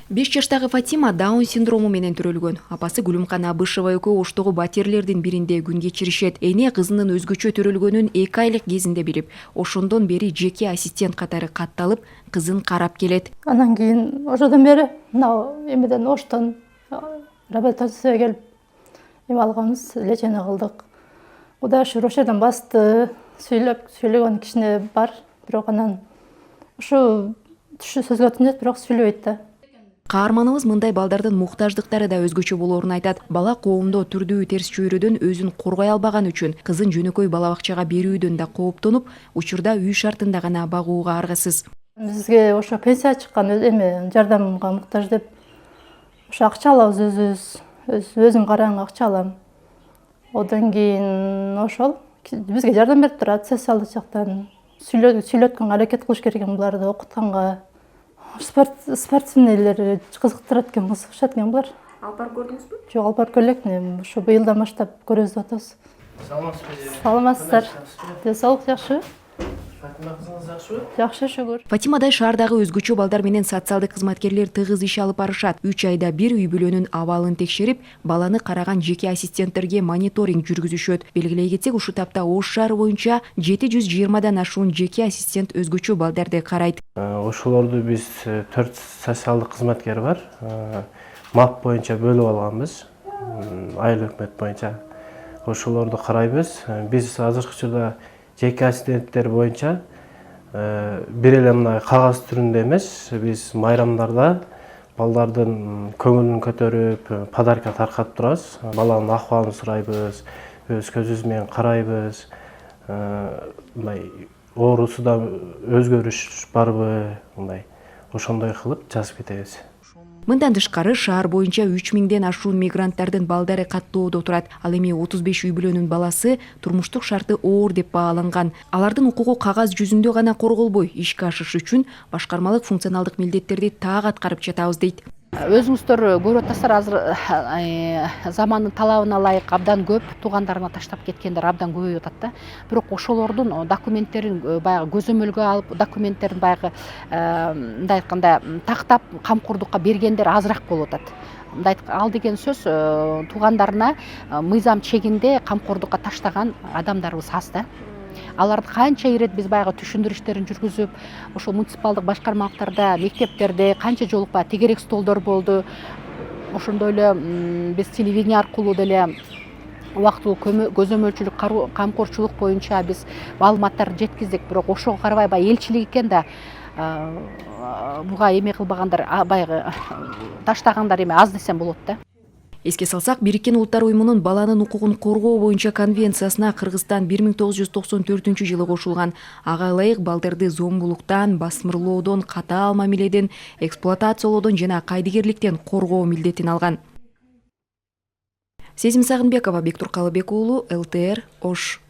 5 жаштагы Фатима Даун синдрому менен төрөлгөн. Апасы Гүлүмкана Абышева экөө Оштогу батирлердин биринде күн кечиришет. Эне кызынын өзгөчө төрөлгөнүн 2 айлык кезинде билип, ошондон бери жеке ассистент катары катталып, кызын карап келет. Анан кийин ошодон бери эмеден Оштон реабилитацияга келип эме алганбыз, лечение кылдык. Кудай шүгүр ошодон басты, сүйлөгөн кичине бар, бирок анан ушу сөзгө түнөт, бирок сүйлөбөйт да. Каарманыбыз мындай балдардын муктаждыктары да өзгөчө болоорун айтат. Бала коомдо түрдүү терс чөйрөдөн өзүн коргой албаган үчүн кызын жөнөкөй бала бакчага берүүдөн да кооптонуп, учурда үй шартында гана багууга аргасыз. Бизге ошо пенсия чыккан эме жардамга муктаж деп ошо акча алабыз, өзүм караң акча алам. Одан кийин ошол бизге жардам берип турат, социалдык жактан. Сүйлөткөнгө аракет кылыш керек экен буларды окутканга. Спортсмендер кызыктырат экен, кызыгышат экен булар. Алып барып көрдүңүзбү? Жок, алып барып көрөлүк. Ошо быйылдан баштап көрөбүз деп атабыз. Саламатсыздар. Денсаулык жакшы? Фатима кызыңыз жакшыбы? Жакшы, шүгүр. Фатимадай шаардагы өзгөчө балдар менен социалдык кызматкерлер тыгыз иш алып барышат. 3 айда бир үй бүлөнүн абалын текшерип, баланы караган жеке ассистенттерге мониторинг жүргүзүшөт. Белгилей кетсек, ушул тапта Ош шаары боюнча 720дан ашуун жеке ассистент өзгөчө балдарды карайт. Ошолорду биз 4 социалдык кызматкер бар. МАП боюнча бөлүп алганбыз. Айыл өкмөт боюнча. Ошолорду карайбыз. Биз азыркы учурда жеке ассистенттер боюнча бир эле мына кагаз түрүндө эмес, биз майрамдарда балдардын көңүлүн көтөрүп, подарка таркатып турабыз. Баланын акыбалын сурайбыз, өз көзүбүз менен карайбыз. Мындай оорусуда өзгөрүш барбы, мындай ошондой кылып жазып кетебиз. Мындан тышкары шаар боюнча 3000ден ашуун мигранттардын балдары каттоодо турат. Ал эми 35 үй бүлөнүн баласы турмуштук шарты оор деп бааланган. Алардын укугу кагаз жүзүндө гана корголбой, ишке ашыш үчүн башкармалык функционалдык милдеттерди так аткарып жатабыз дейт. Өзүңүздөр көрүп атасыздар, азыр замандын талабына ылайык абдан көп туугандарына таштап кеткендер абдан көбөйүп атат да. Бирок ошолордун документтерин баягы көзөмөлгө алып, документтерин баягы мындай айтканда тактап камкордукка бергендер азыраак болуп атат. Ал деген сөз туугандарына мыйзам чегинде камкордукка таштаган адамдарыбыз аз да. Аларды канча ирет биз баягы түшүндүрүү иштерин жүргүзүп, ошол муниципалдык башкармалыктарда, мектептерде канча жолук баягы тегерек столдор болду. Ошондой эле биз телевидение аркылуу деле убактылуу көзөмөлчүлүк, камкорчулук боюнча биз маалыматтарды жеткиздик. Бирок ошого карабай баягы элчилик экен да буга эме кылбагандар, баягы таштагандар эме аз десем болот да. Эске салсак, Бириккен Улуттар уюмунун баланын укугун коргоо боюнча конвенциясына Кыргызстан 1994-жылы кошулган. Ага ылайык балдарды зомбулуктан, басмырлоодон, катаал мамиледен, эксплуатациялоодон жана кайдыгерликтен коргоо милдетин алган. Сезим Сагынбекова, Бектур Калыбек уулу, ЛТР, Ош.